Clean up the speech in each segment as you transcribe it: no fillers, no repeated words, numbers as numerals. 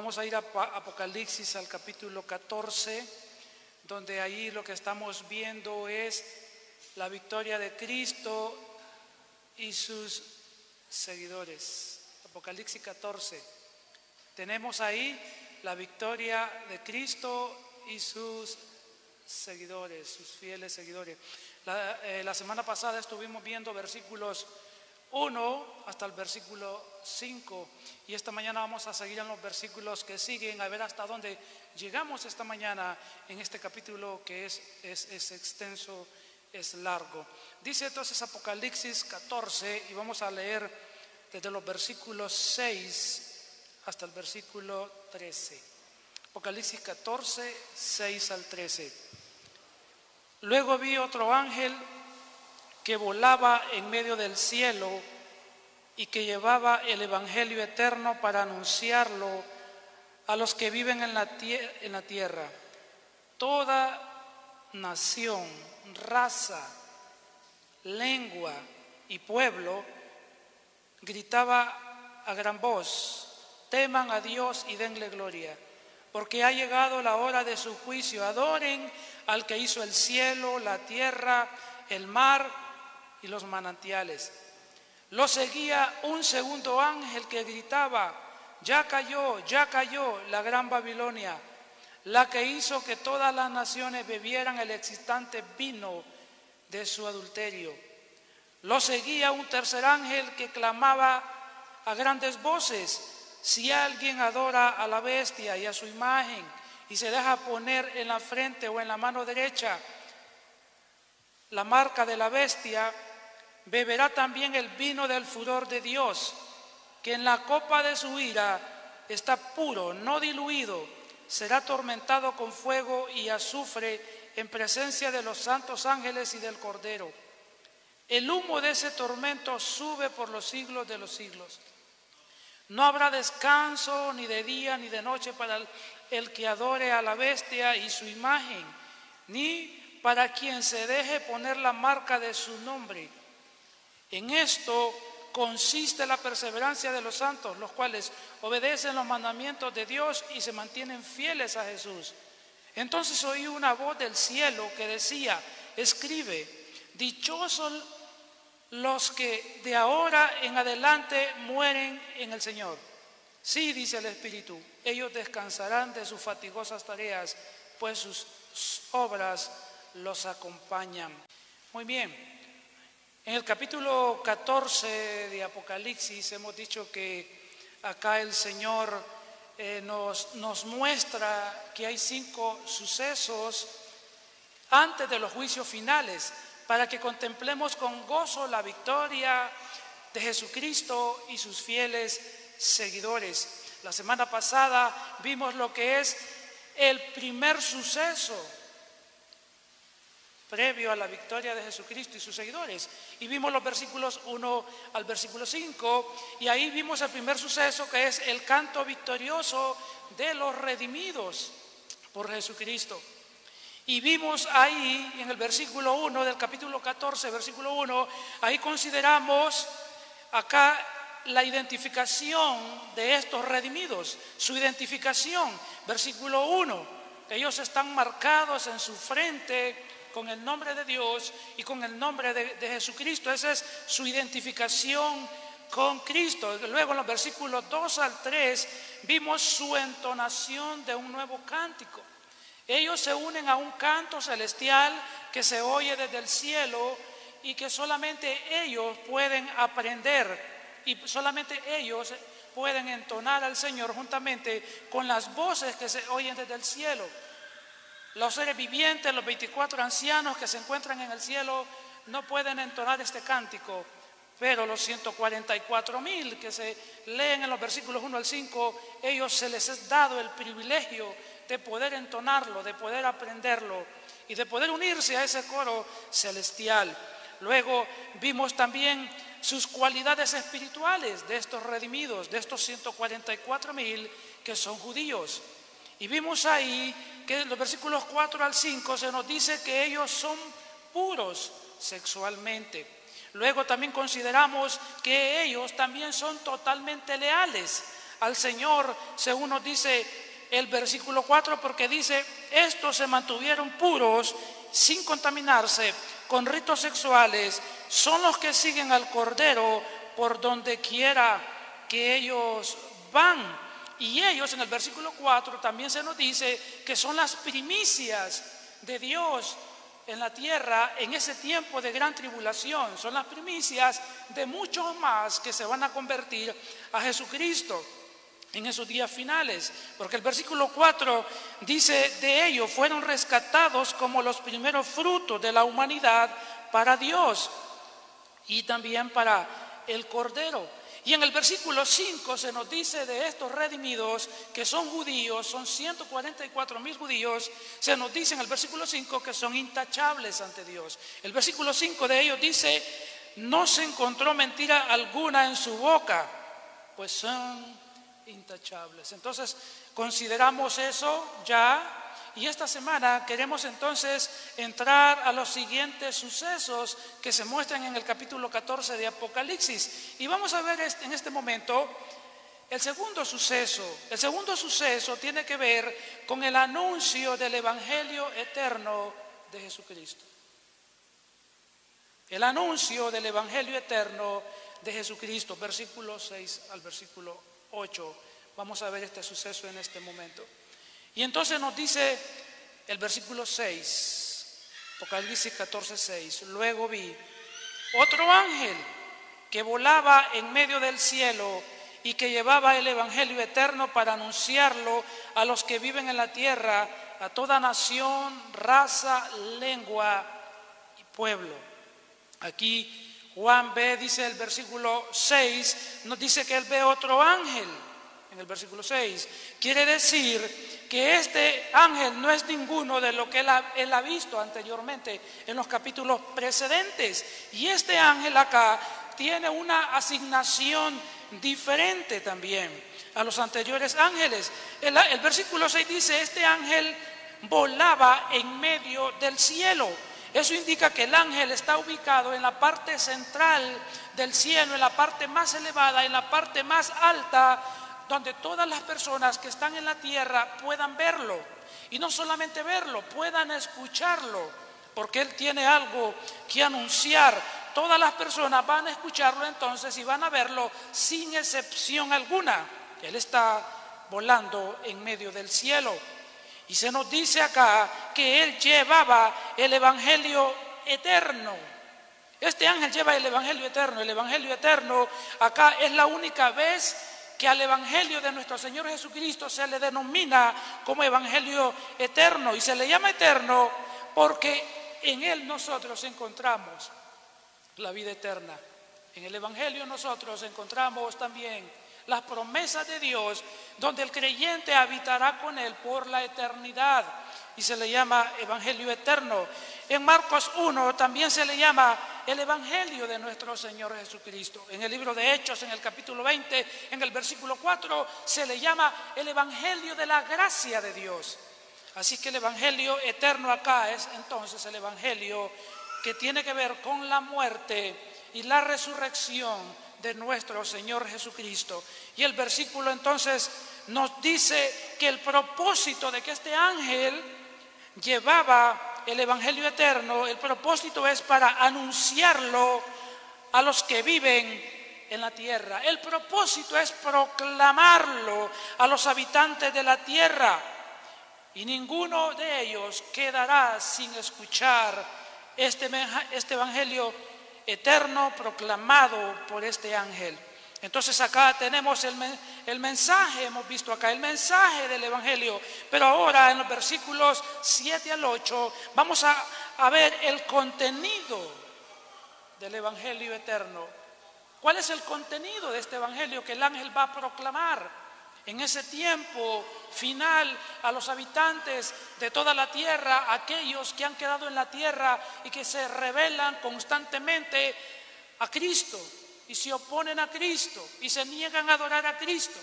Vamos a ir a Apocalipsis al capítulo 14, donde ahí lo que estamos viendo es la victoria de Cristo y sus seguidores. Apocalipsis 14. Tenemos ahí la victoria de Cristo y sus seguidores, sus fieles seguidores. La semana pasada estuvimos viendo versículos 1 hasta el versículo 5 y esta mañana vamos a seguir en los versículos que siguen, a ver hasta dónde llegamos esta mañana en este capítulo que es extenso, es largo. Dice entonces Apocalipsis 14 y vamos a leer desde los versículos 6 hasta el versículo 13. Apocalipsis 14, 6 al 13. Luego vi otro ángel que volaba en medio del cielo y que llevaba el evangelio eterno para anunciarlo a los que viven en la tierra. Toda nación, raza, lengua y pueblo gritaba a gran voz: teman a Dios y denle gloria, porque ha llegado la hora de su juicio. Adoren al que hizo el cielo, la tierra, el mar y los manantiales. Lo seguía un segundo ángel que gritaba: ya cayó la gran Babilonia, la que hizo que todas las naciones bebieran el excitante vino de su adulterio. Lo seguía un tercer ángel que clamaba a grandes voces: si alguien adora a la bestia y a su imagen y se deja poner en la frente o en la mano derecha la marca de la bestia, beberá también el vino del furor de Dios, que en la copa de su ira está puro, no diluido. Será atormentado con fuego y azufre en presencia de los santos ángeles y del Cordero. El humo de ese tormento sube por los siglos de los siglos. No habrá descanso ni de día ni de noche para el que adore a la bestia y su imagen, ni para quien se deje poner la marca de su nombre. En esto consiste la perseverancia de los santos, los cuales obedecen los mandamientos de Dios y se mantienen fieles a Jesús. Entonces oí una voz del cielo que decía: escribe, dichosos los que de ahora en adelante mueren en el Señor. Sí, dice el Espíritu, ellos descansarán de sus fatigosas tareas, pues sus obras los acompañan. Muy bien, en el capítulo 14 de Apocalipsis hemos dicho que acá el Señor nos muestra que hay 5 sucesos antes de los juicios finales, para que contemplemos con gozo la victoria de Jesucristo y sus fieles seguidores. La semana pasada vimos lo que es el primer suceso previo a la victoria de Jesucristo y sus seguidores, y vimos los versículos 1 al versículo 5, y ahí vimos el primer suceso, que es el canto victorioso de los redimidos por Jesucristo. Y vimos ahí en el versículo 1 del capítulo 14, versículo 1, ahí consideramos acá la identificación de estos redimidos, su identificación. Versículo 1, ellos están marcados en su frente con el nombre de Dios y con el nombre de Jesucristo. Esa es su identificación con Cristo. Luego en los versículos 2 al 3 vimos su entonación de un nuevo cántico. Ellos se unen a un canto celestial que se oye desde el cielo y que solamente ellos pueden aprender y solamente ellos pueden entonar al Señor juntamente con las voces que se oyen desde el cielo. Los seres vivientes, los 24 ancianos que se encuentran en el cielo no pueden entonar este cántico, pero los 144,000 que se leen en los versículos 1 al 5, ellos se les es dado el privilegio de poder entonarlo, de poder aprenderlo y de poder unirse a ese coro celestial. Luego vimos también sus cualidades espirituales de estos redimidos, de estos 144,000 que son judíos. Y vimos ahí que en los versículos 4 al 5 se nos dice que ellos son puros sexualmente. Luego también consideramos que ellos también son totalmente leales al Señor, según nos dice el versículo 4, porque dice: estos se mantuvieron puros sin contaminarse con ritos sexuales, son los que siguen al Cordero por donde quiera que ellos van. Y ellos, en el versículo 4 también se nos dice que son las primicias de Dios en la tierra en ese tiempo de gran tribulación. Son las primicias de muchos más que se van a convertir a Jesucristo en esos días finales, porque el versículo 4 dice: de ellos fueron rescatados como los primeros frutos de la humanidad para Dios y también para el Cordero. Y en el versículo 5 se nos dice de estos redimidos, que son judíos, son 144,000 judíos, se nos dice en el versículo 5 que son intachables ante Dios. El versículo 5 de ellos dice: no se encontró mentira alguna en su boca, pues son intachables. Entonces consideramos eso ya, y esta semana queremos entonces entrar a los siguientes sucesos que se muestran en el capítulo 14 de Apocalipsis, y vamos a ver en este momento el segundo suceso. El segundo suceso tiene que ver con el anuncio del evangelio eterno de Jesucristo. El anuncio del evangelio eterno de Jesucristo, versículo 6 al versículo 8. Vamos a ver este suceso en este momento. Y entonces nos dice el versículo 6, Apocalipsis 14, 6. Luego vi otro ángel que volaba en medio del cielo y que llevaba el evangelio eterno para anunciarlo a los que viven en la tierra, a toda nación, raza, lengua y pueblo. Aquí Juan ve, dice el versículo 6, nos dice que él ve otro ángel en el versículo 6. Quiere decir que este ángel no es ninguno de lo que él ha visto anteriormente en los capítulos precedentes. Y este ángel acá tiene una asignación diferente también a los anteriores ángeles. El versículo 6 dice: este ángel volaba en medio del cielo. Eso indica que el ángel está ubicado en la parte central del cielo, en la parte más elevada, en la parte más alta, donde todas las personas que están en la tierra puedan verlo. Y no solamente verlo, puedan escucharlo, porque él tiene algo que anunciar. Todas las personas van a escucharlo entonces y van a verlo sin excepción alguna. Él está volando en medio del cielo. Y se nos dice acá que él llevaba el evangelio eterno. Este ángel lleva el evangelio eterno. El evangelio eterno acá es la única vez que al evangelio de nuestro Señor Jesucristo se le denomina como evangelio eterno. Y se le llama eterno porque en él nosotros encontramos la vida eterna. En el evangelio nosotros encontramos también las promesas de Dios, donde el creyente habitará con él por la eternidad, y se le llama evangelio eterno. En Marcos 1 también se le llama el evangelio de nuestro Señor Jesucristo. En el libro de Hechos, en el capítulo 20, en el versículo 4, se le llama el evangelio de la gracia de Dios. Así que el evangelio eterno acá es entonces el evangelio que tiene que ver con la muerte y la resurrección de nuestro Señor Jesucristo. Y el versículo entonces nos dice que el propósito de que este ángel llevaba el evangelio eterno, el propósito es para anunciarlo a los que viven en la tierra. El propósito es proclamarlo a los habitantes de la tierra, y ninguno de ellos quedará sin escuchar este evangelio eterno proclamado por este ángel. Entonces acá tenemos el mensaje, hemos visto acá el mensaje del evangelio, pero ahora en los versículos 7 al 8 vamos a ver el contenido del evangelio eterno. ¿Cuál es el contenido de este evangelio que el ángel va a proclamar en ese tiempo final a los habitantes de toda la tierra, aquellos que han quedado en la tierra y que se rebelan constantemente a Cristo y se oponen a Cristo y se niegan a adorar a Cristo?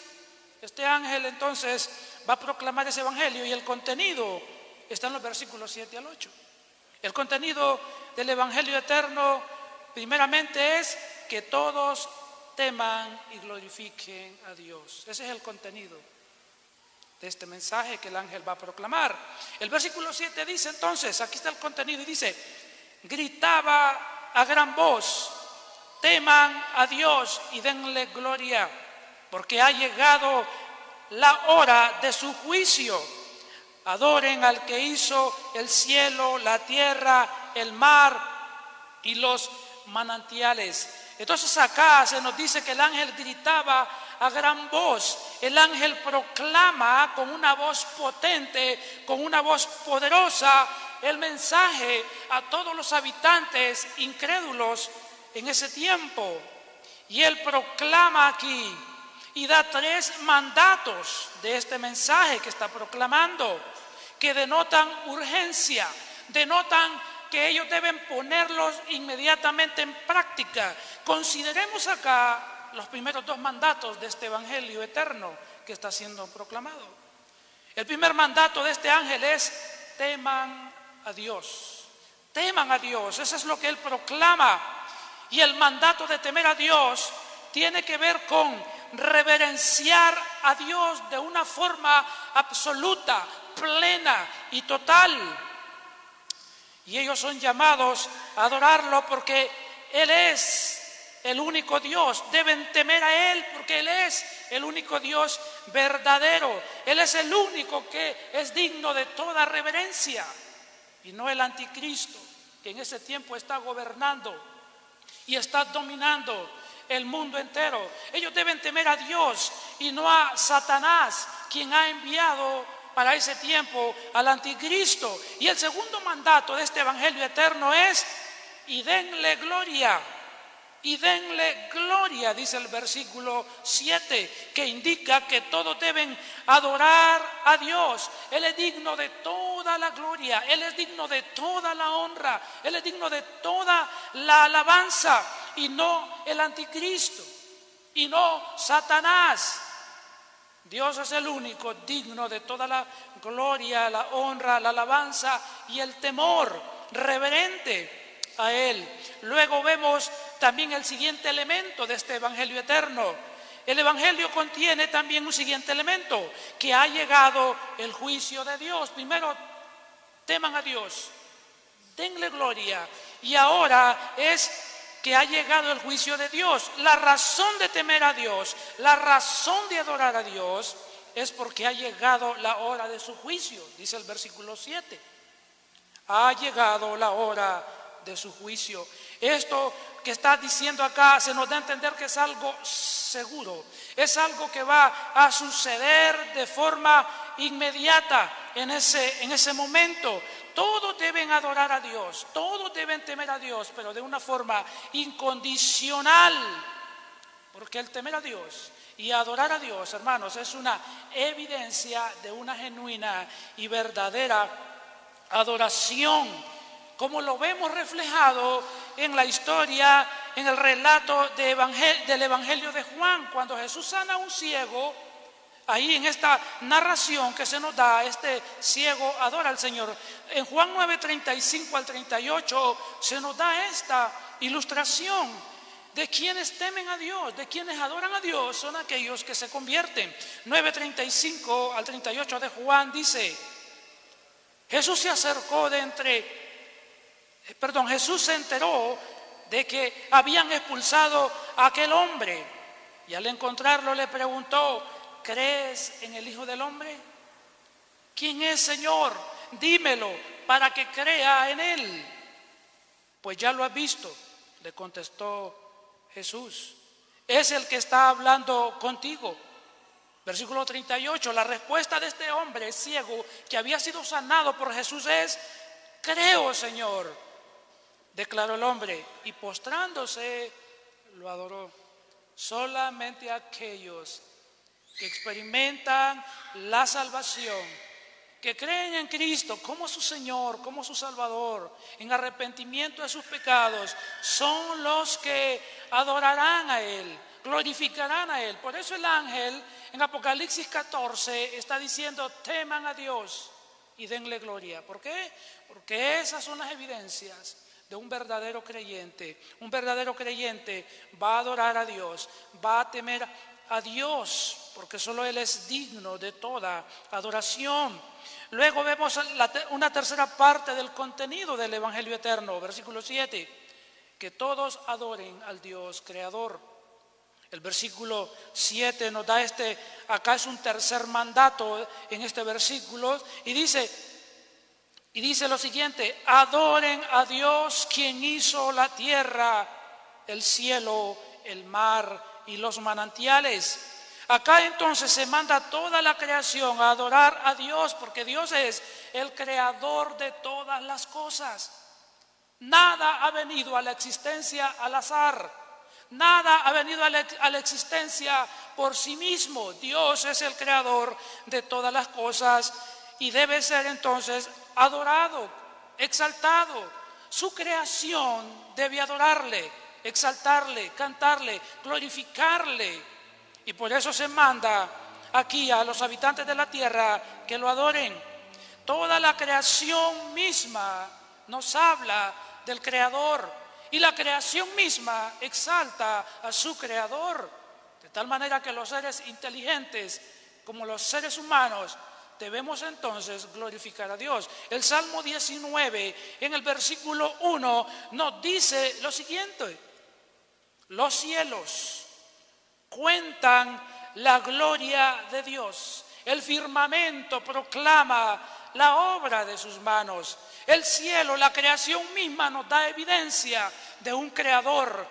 Este ángel entonces va a proclamar ese evangelio, y el contenido está en los versículos 7 al 8. El contenido del evangelio eterno primeramente es que todos teman y glorifiquen a Dios. Ese es el contenido de este mensaje que el ángel va a proclamar. El versículo 7 dice entonces, aquí está el contenido y dice, gritaba a gran voz, teman a Dios y denle gloria, porque ha llegado la hora de su juicio. Adoren al que hizo el cielo, la tierra, el mar y los manantiales. Entonces acá se nos dice que el ángel gritaba a gran voz. El ángel proclama con una voz potente, con una voz poderosa, el mensaje a todos los habitantes incrédulos en ese tiempo. Y él proclama aquí y da 3 mandatos de este mensaje que está proclamando, que denotan urgencia, denotan que ellos deben ponerlos inmediatamente en práctica. Consideremos acá los primeros 2 mandatos de este evangelio eterno que está siendo proclamado. El primer mandato de este ángel es: teman a Dios. Teman a Dios, eso es lo que él proclama. Y el mandato de temer a Dios tiene que ver con reverenciar a Dios de una forma absoluta, plena y total. Y ellos son llamados a adorarlo porque Él es el único Dios. Deben temer a Él porque Él es el único Dios verdadero. Él es el único que es digno de toda reverencia. Y no el anticristo, que en ese tiempo está gobernando y está dominando el mundo entero. Ellos deben temer a Dios y no a Satanás, quien ha enviado para ese tiempo al anticristo. Y el segundo mandato de este evangelio eterno es: y denle gloria. Y denle gloria, dice el versículo 7, que indica que todos deben adorar a Dios. Él es digno de toda la gloria, Él es digno de toda la honra, Él es digno de toda la alabanza, y no el anticristo, y no Satanás. Dios es el único digno de toda la gloria, la honra, la alabanza y el temor reverente a Él. Luego vemos también el siguiente elemento de este evangelio eterno. El evangelio contiene también un siguiente elemento: que ha llegado el juicio de Dios. Primero, teman a Dios, denle gloria, y ahora es que ha llegado el juicio de Dios. La razón de temer a Dios, la razón de adorar a Dios, es porque ha llegado la hora de su juicio, dice el versículo 7. Ha llegado la hora de su juicio. Esto que está diciendo acá se nos da a entender que es algo seguro, es algo que va a suceder de forma inmediata en ese momento. Todos deben adorar a Dios, todos deben temer a Dios, pero de una forma incondicional, porque el temer a Dios y adorar a Dios, hermanos, es una evidencia de una genuina y verdadera adoración, como lo vemos reflejado en la historia, en el relato del Evangelio de Juan, cuando Jesús sana a un ciego. Ahí en esta narración que se nos da, este ciego adora al Señor. En Juan 9, 35 al 38 se nos da esta ilustración de quienes temen a Dios, de quienes adoran a Dios, son aquellos que se convierten. 9:35 al 38 de Juan dice: Jesús se enteró de que habían expulsado a aquel hombre, y al encontrarlo le preguntó: ¿crees en el Hijo del Hombre? ¿Quién es, Señor? Dímelo para que crea en Él. Pues ya lo has visto, le contestó Jesús. Es el que está hablando contigo. Versículo 38, la respuesta de este hombre ciego que había sido sanado por Jesús es: creo, Señor, declaró el hombre, y postrándose lo adoró. Solamente aquellos que experimentan la salvación, que creen en Cristo como su Señor, como su Salvador, en arrepentimiento de sus pecados, son los que adorarán a Él, glorificarán a Él. Por eso el ángel en Apocalipsis 14 está diciendo: teman a Dios y denle gloria. ¿Por qué? Porque esas son las evidencias de un verdadero creyente. Un verdadero creyente va a adorar a Dios, va a temer a Dios, porque solo Él es digno de toda adoración. Luego vemos una tercera parte del contenido del Evangelio eterno, versículo 7, que todos adoren al Dios creador. El versículo 7 nos da acá es un tercer mandato en este versículo, y dice lo siguiente: adoren a Dios quien hizo la tierra, el cielo, el mar y los manantiales. Acá entonces se manda a toda la creación a adorar a Dios, porque Dios es el creador de todas las cosas. Nada ha venido a la existencia al azar. Nada ha venido a la existencia por sí mismo. Dios es el creador de todas las cosas y debe ser entonces adorado, exaltado. Su creación debe adorarle, exaltarle, cantarle, glorificarle. Y por eso se manda aquí a los habitantes de la tierra que lo adoren. Toda la creación misma nos habla del Creador, y la creación misma exalta a su Creador, de tal manera que los seres inteligentes, como los seres humanos, debemos entonces glorificar a Dios. El Salmo 19, en el versículo 1, nos dice lo siguiente: los cielos cuentan la gloria de Dios, el firmamento proclama la obra de sus manos. El cielo, la creación misma, nos da evidencia de un creador,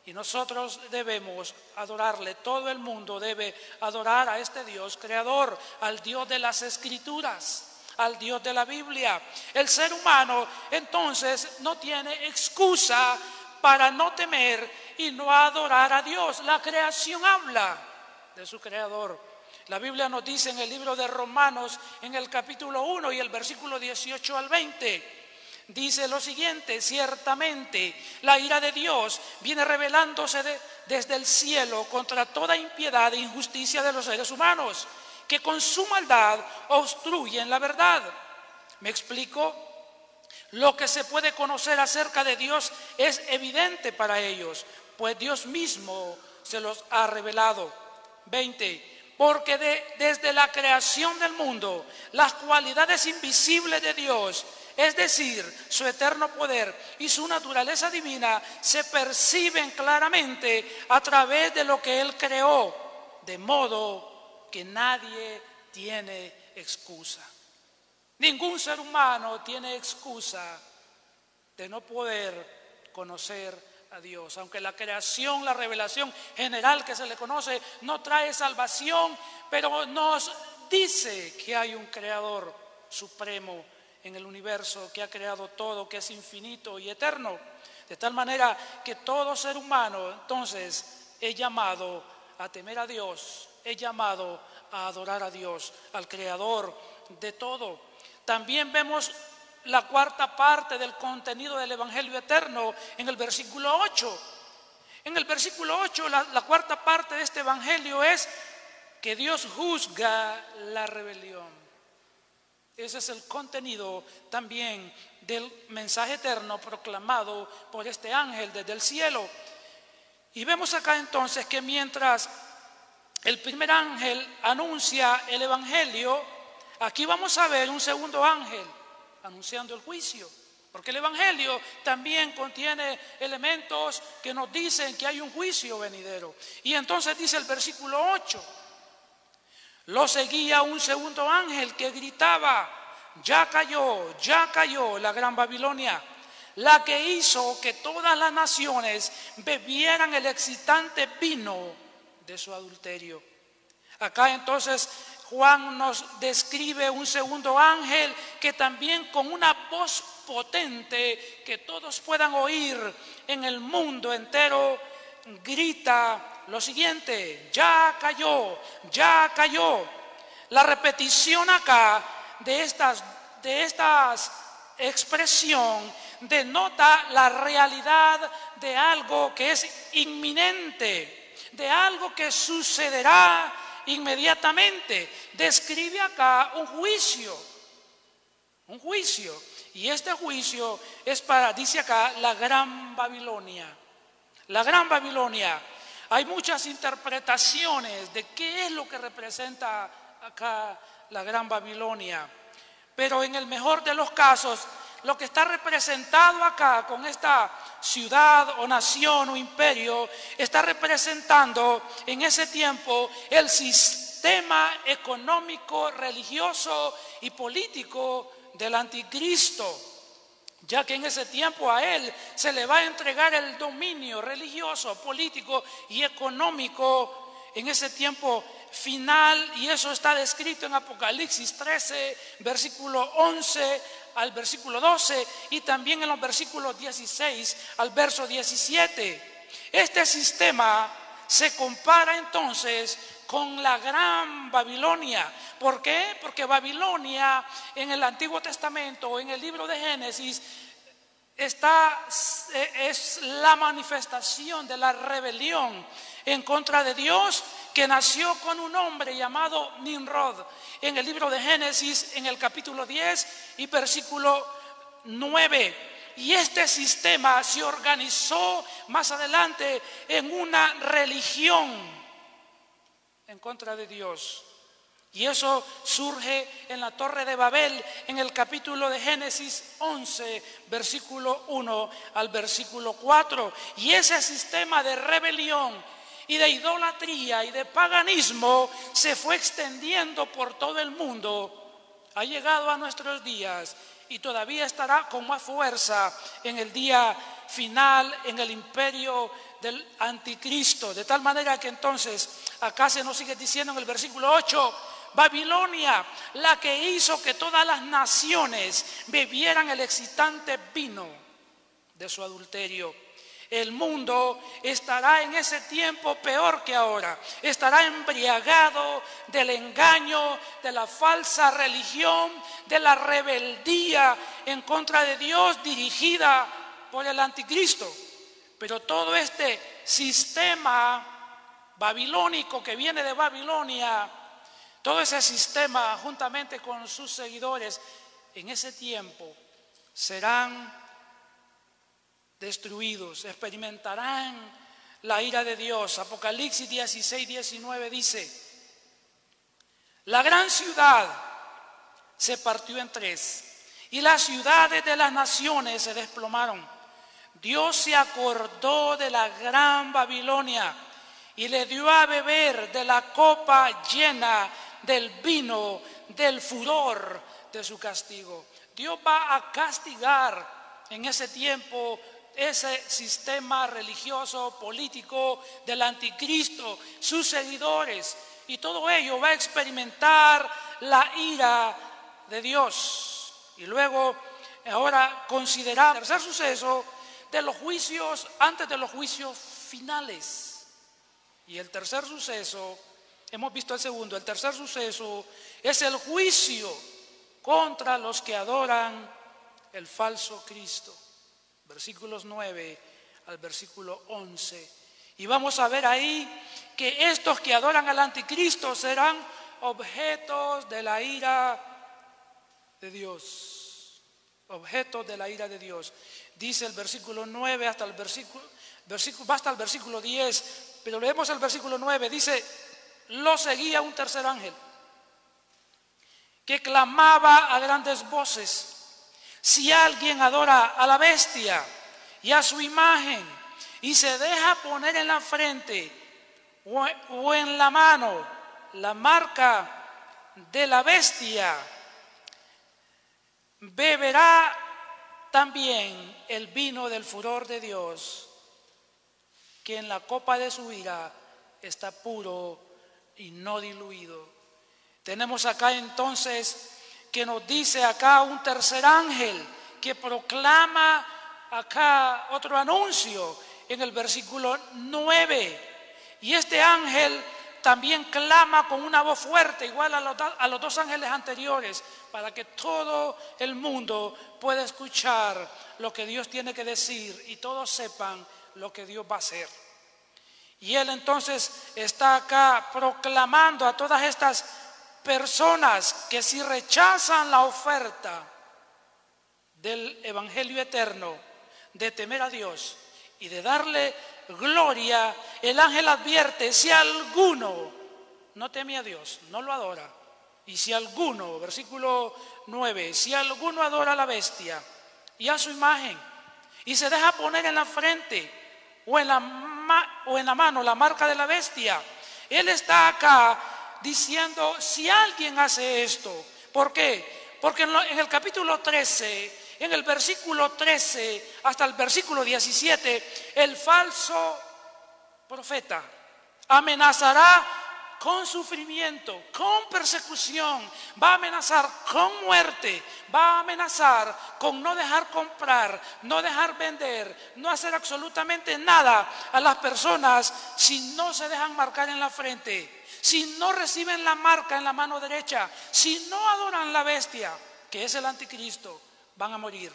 y nosotros debemos adorarle. Todo el mundo debe adorar a este Dios creador, al Dios de las Escrituras, al Dios de la Biblia. El ser humano entonces no tiene excusa para no temer y no adorar a Dios. La creación habla de su creador. La Biblia nos dice en el libro de Romanos, en el capítulo 1 y el versículo 18 al 20, dice lo siguiente: ciertamente la ira de Dios viene revelándose desde el cielo contra toda impiedad e injusticia de los seres humanos, que con su maldad obstruyen la verdad. ¿Me explico? Lo que se puede conocer acerca de Dios es evidente para ellos, pues Dios mismo se los ha revelado. 20. Porque desde la creación del mundo, las cualidades invisibles de Dios, es decir, su eterno poder y su naturaleza divina, se perciben claramente a través de lo que Él creó, de modo que nadie tiene excusa. Ningún ser humano tiene excusa de no poder conocer a Dios. Aunque la creación, la revelación general que se le conoce, no trae salvación, pero nos dice que hay un creador supremo en el universo, que ha creado todo, que es infinito y eterno. De tal manera que todo ser humano entonces es llamado a temer a Dios, es llamado a adorar a Dios, al creador de todo. También vemos la cuarta parte del contenido del Evangelio eterno en el versículo 8. En el versículo 8, la cuarta parte de este Evangelio es que Dios juzga la rebelión. Ese es el contenido también del mensaje eterno proclamado por este ángel desde el cielo. Y vemos acá entonces que mientras el primer ángel anuncia el Evangelio, aquí vamos a ver un segundo ángel anunciando el juicio, porque el Evangelio también contiene elementos que nos dicen que hay un juicio venidero. Y entonces dice el versículo 8: lo seguía un segundo ángel que gritaba: ya cayó la gran Babilonia, la que hizo que todas las naciones bebieran el excitante vino de su adulterio. Acá entonces Juan nos describe un segundo ángel que también con una voz potente que todos puedan oír en el mundo entero grita lo siguiente: ya cayó. La repetición acá de esta expresión denota la realidad de algo que es inminente, de algo que sucederá inmediatamente. Describe acá un juicio. Y este juicio es para, dice acá, la Gran Babilonia. La Gran Babilonia. Hay muchas interpretaciones de qué es lo que representa acá la Gran Babilonia. Pero en el mejor de los casos, lo que está representado acá con esta ciudad o nación o imperio, está representando en ese tiempo el sistema económico, religioso y político del anticristo, ya que en ese tiempo a él se le va a entregar el dominio religioso, político y económico en ese tiempo final, y eso está descrito en Apocalipsis 13, versículo 11 al versículo 12, y también en los versículos 16 al verso 17. Este sistema se compara entonces con la Gran Babilonia. ¿Por qué? Porque Babilonia en el Antiguo Testamento, en el libro de Génesis, es la manifestación de la rebelión en contra de Dios, que nació con un hombre llamado Nimrod. En el libro de Génesis, en el capítulo 10 y versículo 9. Y este sistema se organizó más adelante en una religión en contra de Dios. Y eso surge en la Torre de Babel, en el capítulo de Génesis 11, versículo 1 al versículo 4. Y ese sistema de rebelión y de idolatría y de paganismo se fue extendiendo por todo el mundo, ha llegado a nuestros días y todavía estará con más fuerza en el día final, en el imperio del anticristo. De tal manera que entonces acá se nos sigue diciendo en el versículo 8: Babilonia, la que hizo que todas las naciones bebieran el excitante vino de su adulterio. El mundo estará en ese tiempo peor que ahora. Estará embriagado del engaño, de la falsa religión, de la rebeldía en contra de Dios dirigida por el anticristo. Pero todo este sistema babilónico que viene de Babilonia, todo ese sistema juntamente con sus seguidores, en ese tiempo serán destruidos, experimentarán la ira de Dios. Apocalipsis 16, 19 dice: la gran ciudad se partió en tres y las ciudades de las naciones se desplomaron. Dios se acordó de la gran Babilonia y le dio a beber de la copa llena del vino del furor de su castigo. Dios va a castigar en ese tiempo ese sistema religioso, político del anticristo, sus seguidores, y todo ello va a experimentar la ira de Dios. Y luego, ahora considerar el tercer suceso de los juicios, antes de los juicios finales. Y el tercer suceso, hemos visto el segundo, el tercer suceso es el juicio contra los que adoran el falso Cristo. Versículos 9 al versículo 11. Y vamos a ver ahí que estos que adoran al anticristo serán objetos de la ira de Dios. Objetos de la ira de Dios. Dice el versículo 9 hasta el versículo basta el versículo 10, pero leemos el versículo 9. Dice: lo seguía un tercer ángel que clamaba a grandes voces: si alguien adora a la bestia y a su imagen y se deja poner en la frente o en la mano la marca de la bestia, beberá también el vino del furor de Dios, que en la copa de su ira está puro y no diluido. Tenemos acá entonces que nos dice acá un tercer ángel que proclama acá otro anuncio en el versículo 9. Y este ángel también clama con una voz fuerte, igual a los dos ángeles anteriores, para que todo el mundo pueda escuchar lo que Dios tiene que decir y todos sepan lo que Dios va a hacer. Y él entonces está acá proclamando a todas estas personas que si rechazan la oferta del evangelio eterno, de temer a Dios y de darle gloria, el ángel advierte: si alguno no teme a Dios, no lo adora, y si alguno, versículo 9, si alguno adora a la bestia y a su imagen y se deja poner en la frente o en la mano la marca de la bestia, él está acá diciendo: si alguien hace esto. ¿Por qué? Porque en el capítulo 13, en el versículo 13 hasta el versículo 17, el falso profeta amenazará con sufrimiento, con persecución, va a amenazar con muerte, va a amenazar con no dejar comprar, no dejar vender, no hacer absolutamente nada a las personas si no se dejan marcar en la frente, si no reciben la marca en la mano derecha, si no adoran la bestia, que es el anticristo, van a morir.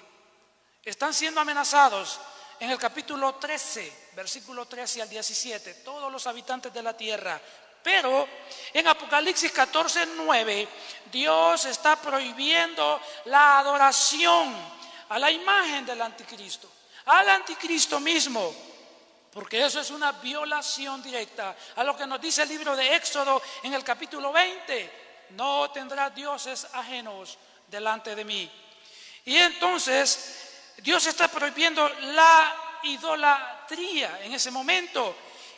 Están siendo amenazados en el capítulo 13, versículo 13 al 17, todos los habitantes de la tierra. Pero en Apocalipsis 14, 9, Dios está prohibiendo la adoración a la imagen del anticristo, al anticristo mismo, porque eso es una violación directa a lo que nos dice el libro de Éxodo en el capítulo 20: no tendrás dioses ajenos delante de mí. Y entonces Dios está prohibiendo la idolatría en ese momento,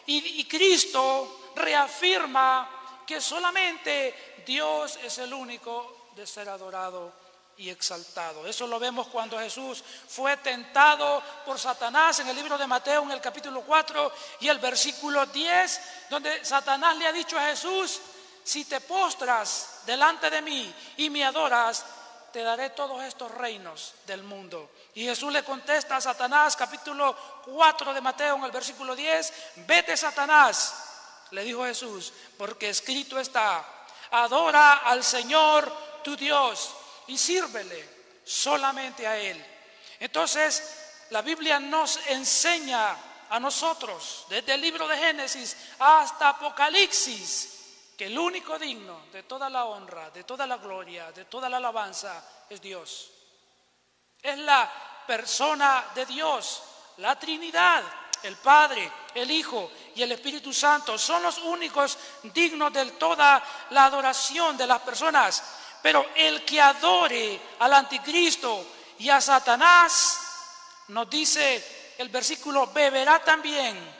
y Cristo reafirma que solamente Dios es el único de ser adorado y exaltado. Eso lo vemos cuando Jesús fue tentado por Satanás en el libro de Mateo, en el capítulo 4 y el versículo 10, donde Satanás le ha dicho a Jesús: si te postras delante de mí y me adoras, te daré todos estos reinos del mundo. Y Jesús le contesta a Satanás, capítulo 4 de Mateo, en el versículo 10: vete, Satanás, le dijo Jesús, porque escrito está: adora al Señor tu Dios y sírvele solamente a Él. Entonces, la Biblia nos enseña a nosotros, desde el libro de Génesis hasta Apocalipsis, que el único digno de toda la honra, de toda la gloria, de toda la alabanza es Dios. Es la persona de Dios, la Trinidad, el Padre, el Hijo y el Espíritu Santo son los únicos dignos de toda la adoración de las personas. Pero el que adore al anticristo y a Satanás, nos dice el versículo, beberá también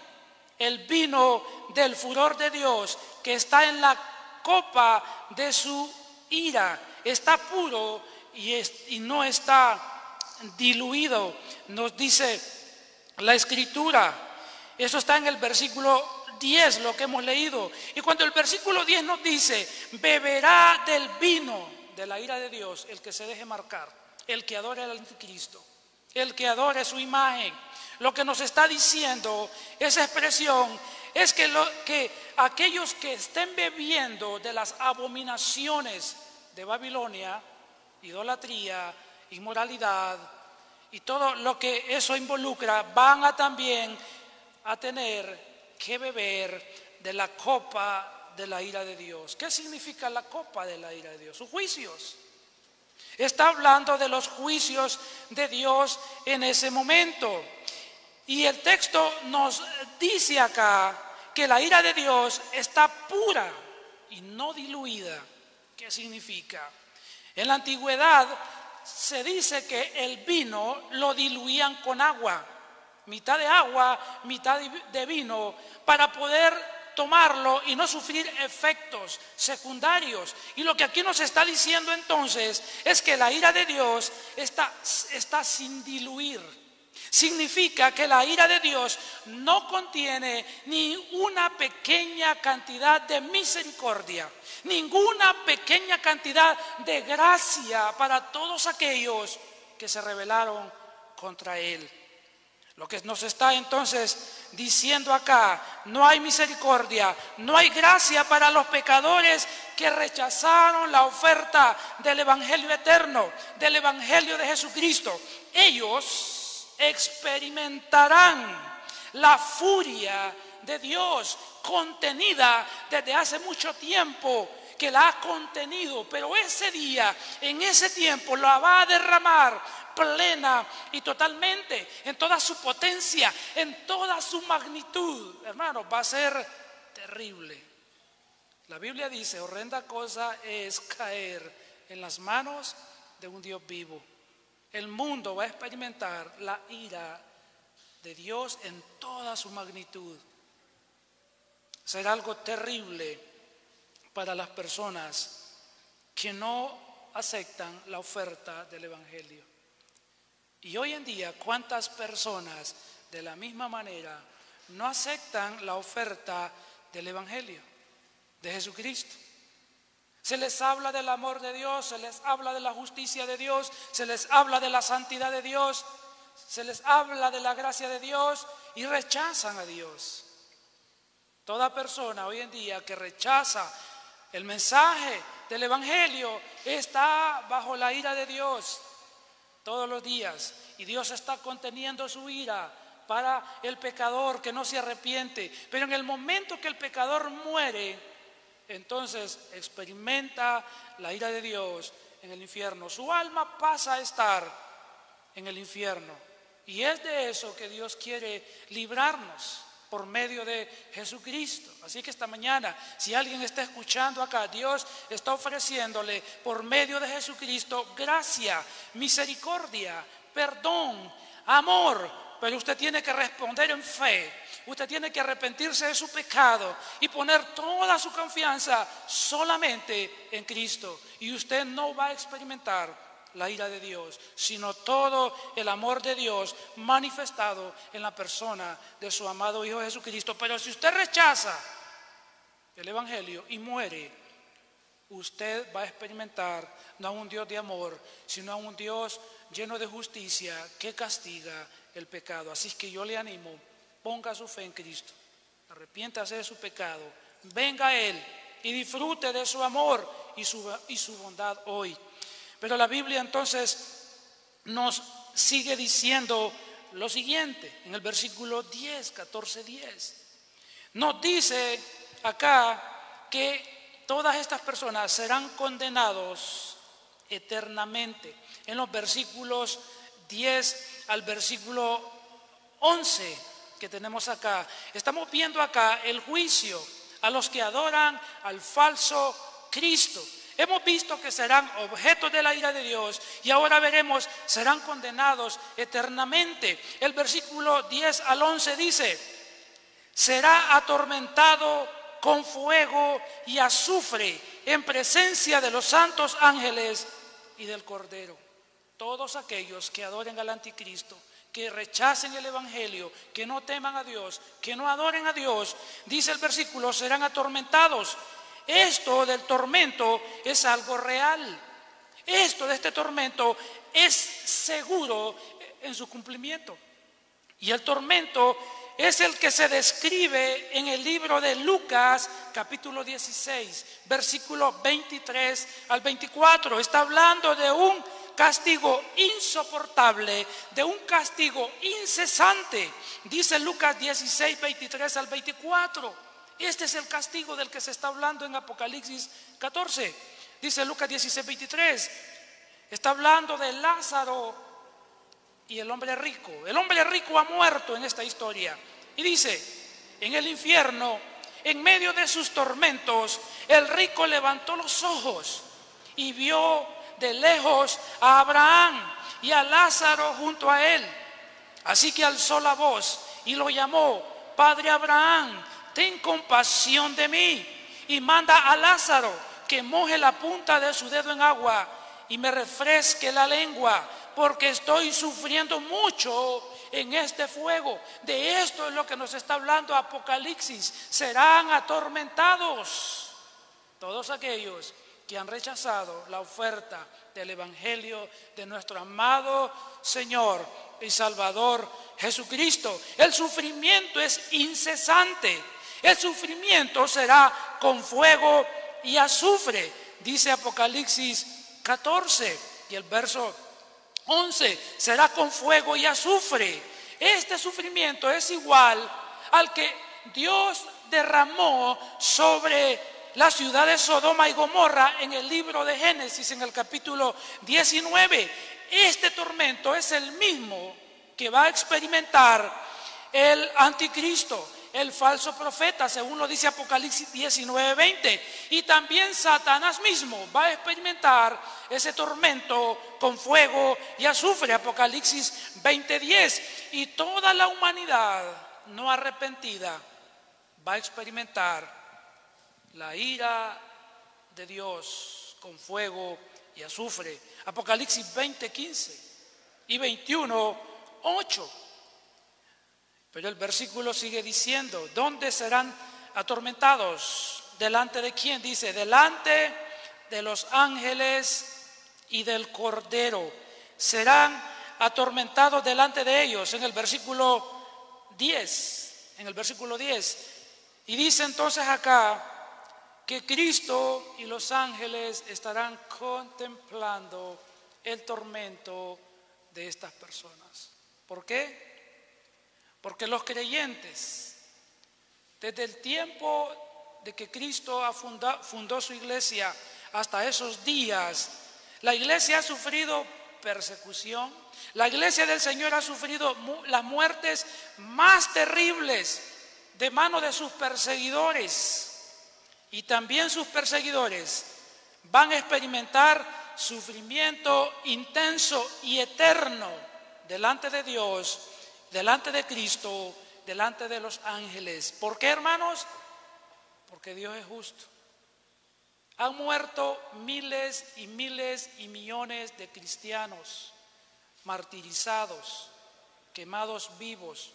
el vino del furor de Dios, que está en la copa de su ira. Está puro y no está diluido, nos dice la Escritura. Eso está en el versículo 10, lo que hemos leído. Y cuando el versículo 10 nos dice, beberá del vino de la ira de Dios, el que se deje marcar, el que adore al anticristo, el que adore su imagen, lo que nos está diciendo esa expresión es que aquellos que estén bebiendo de las abominaciones de Babilonia, idolatría, inmoralidad y todo lo que eso involucra, van a también a tener que beber de la copa de la ira de Dios. ¿Qué significa la copa de la ira de Dios? Sus juicios. Está hablando de los juicios de Dios en ese momento. Y el texto nos dice acá que la ira de Dios está pura y no diluida. ¿Qué significa? En la antigüedad se dice que el vino lo diluían con agua, mitad de agua, mitad de vino, para poder tomarlo y no sufrir efectos secundarios. Y lo que aquí nos está diciendo entonces es que la ira de Dios está sin diluir. Significa que la ira de Dios no contiene ni una pequeña cantidad de misericordia, ninguna pequeña cantidad de gracia para todos aquellos que se rebelaron contra Él. Lo que nos está entonces diciendo acá, no hay misericordia, no hay gracia para los pecadores que rechazaron la oferta del Evangelio eterno, del Evangelio de Jesucristo. Ellos experimentarán la furia de Dios contenida desde hace mucho tiempo, que la ha contenido, pero ese día, en ese tiempo, la va a derramar plena y totalmente, en toda su potencia, en toda su magnitud. Hermano, va a ser terrible. La Biblia dice, horrenda cosa es caer en las manos de un Dios vivo. El mundo va a experimentar la ira de Dios en toda su magnitud. Será algo terrible para las personas que no aceptan la oferta del Evangelio. Y hoy en día, ¿cuántas personas de la misma manera no aceptan la oferta del Evangelio de Jesucristo? Se les habla del amor de Dios, se les habla de la justicia de Dios, se les habla de la santidad de Dios, se les habla de la gracia de Dios y rechazan a Dios. Toda persona hoy en día que rechaza el mensaje del Evangelio está bajo la ira de Dios todos los días, y Dios está conteniendo su ira para el pecador que no se arrepiente. Pero en el momento que el pecador muere, entonces experimenta la ira de Dios en el infierno. Su alma pasa a estar en el infierno, y es de eso que Dios quiere librarnos por medio de Jesucristo. Así que esta mañana, si alguien está escuchando acá, Dios está ofreciéndole por medio de Jesucristo gracia, misericordia, perdón, amor. Pero usted tiene que responder en fe. Usted tiene que arrepentirse de su pecado y poner toda su confianza solamente en Cristo. Y usted no va a experimentar la ira de Dios, sino todo el amor de Dios manifestado en la persona de su amado Hijo Jesucristo. Pero si usted rechaza el Evangelio y muere, usted va a experimentar no a un Dios de amor, sino a un Dios lleno de justicia que castiga el pecado. Así que yo le animo, ponga su fe en Cristo, arrepiéntase de su pecado, venga a Él y disfrute de su amor y su bondad hoy. Pero la Biblia entonces nos sigue diciendo lo siguiente, en el versículo 10, 14, 10. Nos dice acá que todas estas personas serán condenados eternamente. En los versículos 10 al versículo 11 que tenemos acá, estamos viendo acá el juicio a los que adoran al falso Cristo. Hemos visto que serán objetos de la ira de Dios, y ahora veremos, serán condenados eternamente. El versículo 10 al 11 dice: será atormentado con fuego y azufre en presencia de los santos ángeles y del Cordero. Todos aquellos que adoren al anticristo, que rechacen el Evangelio, que no teman a Dios, que no adoren a Dios, dice el versículo, serán atormentados. Esto del tormento es algo real. Esto de este tormento es seguro en su cumplimiento. Y el tormento es el que se describe en el libro de Lucas, capítulo 16, versículo 23 al 24. Está hablando de un castigo insoportable, de un castigo incesante. Dice Lucas 16, 23 al 24. Este es el castigo del que se está hablando en Apocalipsis 14. Dice Lucas 16, 23. Está hablando de Lázaro y el hombre rico. El hombre rico ha muerto en esta historia. Y dice, en el infierno, en medio de sus tormentos, el rico levantó los ojos y vio de lejos a Abraham y a Lázaro junto a él. Así que alzó la voz y lo llamó: Padre Abraham, ten compasión de mí y manda a Lázaro que moje la punta de su dedo en agua y me refresque la lengua, porque estoy sufriendo mucho en este fuego. De esto es lo que nos está hablando Apocalipsis. Serán atormentados todos aquellos que han rechazado la oferta del Evangelio de nuestro amado Señor y Salvador Jesucristo. El sufrimiento es incesante. El sufrimiento será con fuego y azufre, dice Apocalipsis 14, y el verso 11, será con fuego y azufre. Este sufrimiento es igual al que Dios derramó sobre la ciudad de Sodoma y Gomorra en el libro de Génesis, en el capítulo 19. Este tormento es el mismo que va a experimentar el anticristo, el falso profeta, según lo dice Apocalipsis 19:20. Y también Satanás mismo va a experimentar ese tormento con fuego y azufre, Apocalipsis 20:10. Y toda la humanidad no arrepentida va a experimentar la ira de Dios con fuego y azufre, Apocalipsis 20:15 y 21:8. Pero el versículo sigue diciendo, ¿dónde serán atormentados? ¿Delante de quién? Dice, delante de los ángeles y del Cordero. Serán atormentados delante de ellos, en el versículo 10. Y dice entonces acá que Cristo y los ángeles estarán contemplando el tormento de estas personas. ¿Por qué? Porque los creyentes, desde el tiempo de que Cristo fundó su iglesia hasta esos días, la iglesia ha sufrido persecución. La iglesia del Señor ha sufrido las muertes más terribles de mano de sus perseguidores. Y también sus perseguidores van a experimentar sufrimiento intenso y eterno delante de Dios, delante de Cristo, delante de los ángeles. ¿Por qué, hermanos? Porque Dios es justo. Han muerto miles y miles y millones de cristianos martirizados, quemados vivos,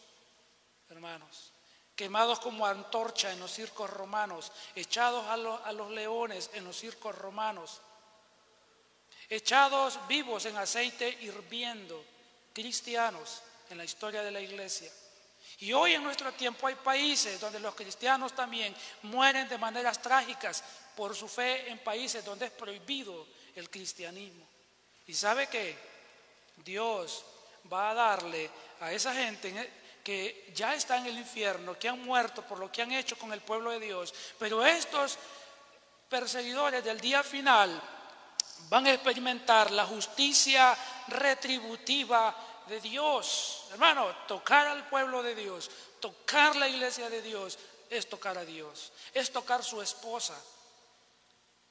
hermanos, quemados como antorcha en los circos romanos, echados a los leones en los circos romanos, echados vivos en aceite hirviendo, cristianos en la historia de la iglesia. Y hoy en nuestro tiempo hay países donde los cristianos también mueren de maneras trágicas por su fe, en países donde es prohibido el cristianismo. ¿Y sabe qué? Dios va a darle a esa gente que ya está en el infierno, que han muerto por lo que han hecho con el pueblo de Dios, pero estos perseguidores del día final van a experimentar la justicia retributiva de Dios. Hermano, tocar al pueblo de Dios, tocar la iglesia de Dios, es tocar a Dios, es tocar su esposa.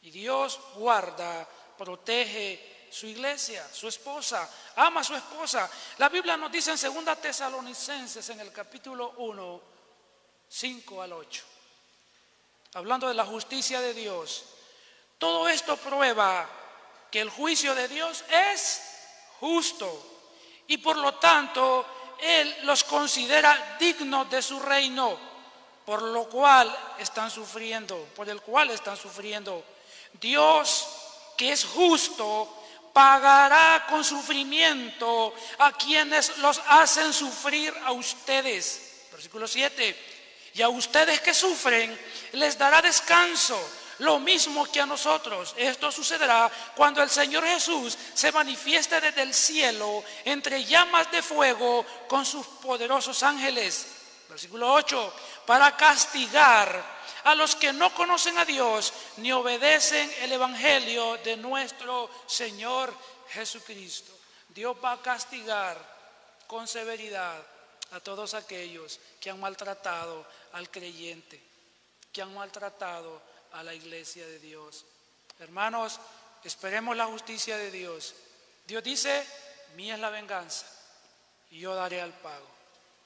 Y Dios guarda, protege su iglesia, su esposa, ama a su esposa. La Biblia nos dice en 2 Tesalonicenses, en el capítulo 1, 5 al 8, hablando de la justicia de Dios. Todo esto prueba que el juicio de Dios es justo y por lo tanto Él los considera dignos de su reino, por el cual están sufriendo. Dios, que es justo, pagará con sufrimiento a quienes los hacen sufrir a ustedes. Versículo 7. Y a ustedes que sufren les dará descanso, lo mismo que a nosotros. Esto sucederá cuando el Señor Jesús se manifieste desde el cielo entre llamas de fuego con sus poderosos ángeles. Versículo 8. Para castigar a los que no conocen a Dios ni obedecen el evangelio de nuestro Señor Jesucristo. Dios va a castigar con severidad a todos aquellos que han maltratado al creyente, que han maltratado a la iglesia de Dios. Hermanos, esperemos la justicia de Dios. Dios dice, mía es la venganza y yo daré al pago.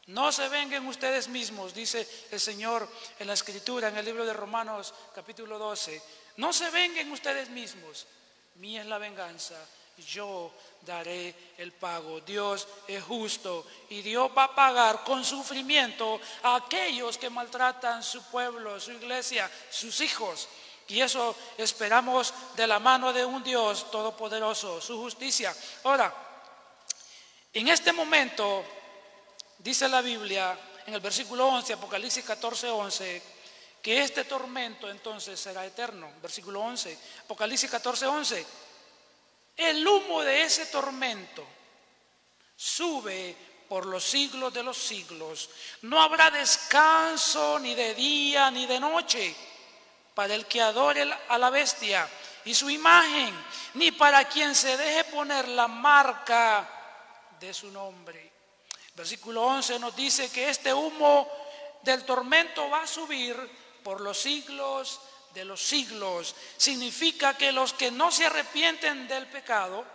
No se vengan ustedes mismos, dice el Señor en la Escritura, en el libro de Romanos capítulo 12. No se vengan ustedes mismos, mía es la venganza, yo daré el pago. Dios es justo y Dios va a pagar con sufrimiento a aquellos que maltratan su pueblo, su iglesia, sus hijos. Y eso esperamos de la mano de un Dios todopoderoso, su justicia. Ahora, en este momento, dice la Biblia en el versículo 11, Apocalipsis 14:11, que este tormento entonces será eterno. Versículo 11, Apocalipsis 14:11. El humo de ese tormento sube por los siglos de los siglos. No habrá descanso ni de día ni de noche. para el que adore a la bestia y su imagen, ni para quien se deje poner la marca de su nombre. Versículo 11 nos dice que este humo del tormento va a subir por los siglos de los siglos. Significa que los que no se arrepienten del pecado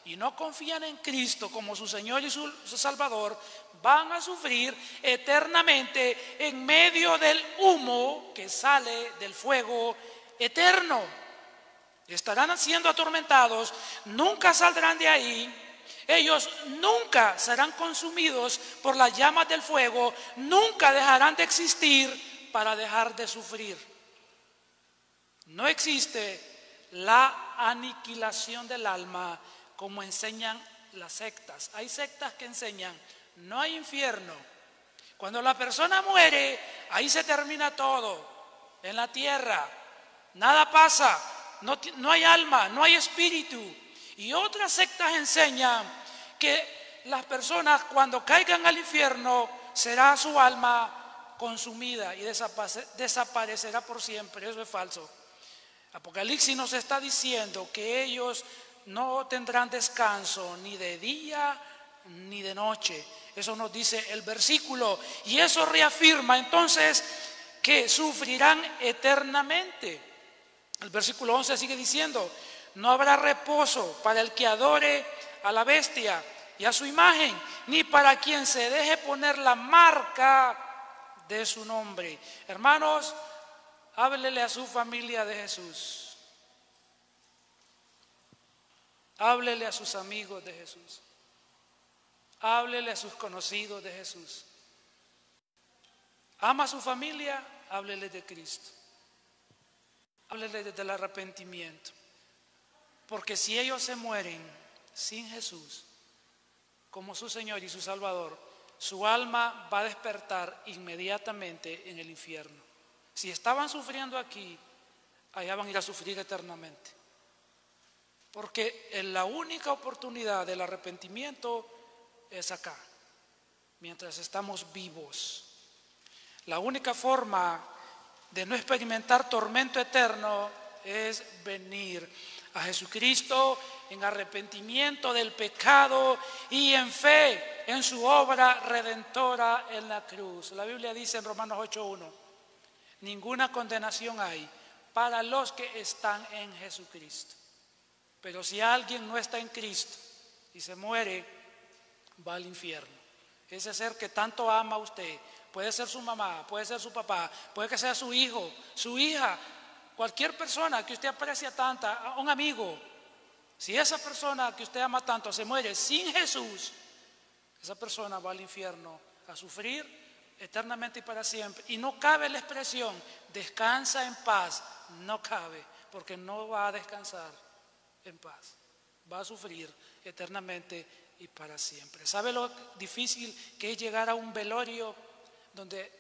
y no confían en Cristo como su Señor y su Salvador, van a sufrir eternamente en medio del humo que sale del fuego eterno. Estarán siendo atormentados, nunca saldrán de ahí. Ellos nunca serán consumidos por las llamas del fuego, nunca dejarán de existir para dejar de sufrir. No existe la aniquilación del alma como enseñan las sectas. Hay sectas que enseñan, no hay infierno. Cuando la persona muere, ahí se termina todo, en la tierra. Nada pasa, no hay alma, no hay espíritu. Y otras sectas enseñan que las personas cuando caigan al infierno será su alma consumida y desaparecerá por siempre. Eso es falso. Apocalipsis nos está diciendo que ellos no tendrán descanso ni de día ni de noche. Eso nos dice el versículo, y eso reafirma entonces que sufrirán eternamente. El versículo 11 sigue diciendo: no habrá reposo para el que adore a la bestia y a su imagen, ni para quien se deje poner la marca de su nombre. Hermanos, háblele a su familia de Jesús. Háblele a sus amigos de Jesús. Háblele a sus conocidos de Jesús. Ama a su familia, háblele de Cristo. Háblele del arrepentimiento. Porque si ellos se mueren sin Jesús como su Señor y su Salvador, su alma va a despertar inmediatamente en el infierno. Si estaban sufriendo aquí, allá van a ir a sufrir eternamente. Porque la única oportunidad del arrepentimiento es acá, mientras estamos vivos. La única forma de no experimentar tormento eterno es venir a Jesucristo en arrepentimiento del pecado y en fe en su obra redentora en la cruz. La Biblia dice en Romanos 8:1: ninguna condenación hay para los que están en Jesucristo. Pero si alguien no está en Cristo y se muere, va al infierno. Ese ser que tanto ama a usted, puede ser su mamá, puede ser su papá, puede que sea su hijo, su hija, cualquier persona que usted aprecia tanto, un amigo. Si esa persona que usted ama tanto se muere sin Jesús, esa persona va al infierno a sufrir eternamente y para siempre. Y no cabe la expresión descansa en paz, no cabe, porque no va a descansar en paz, va a sufrir eternamente y para siempre. ¿Sabe lo difícil que es llegar a un velorio donde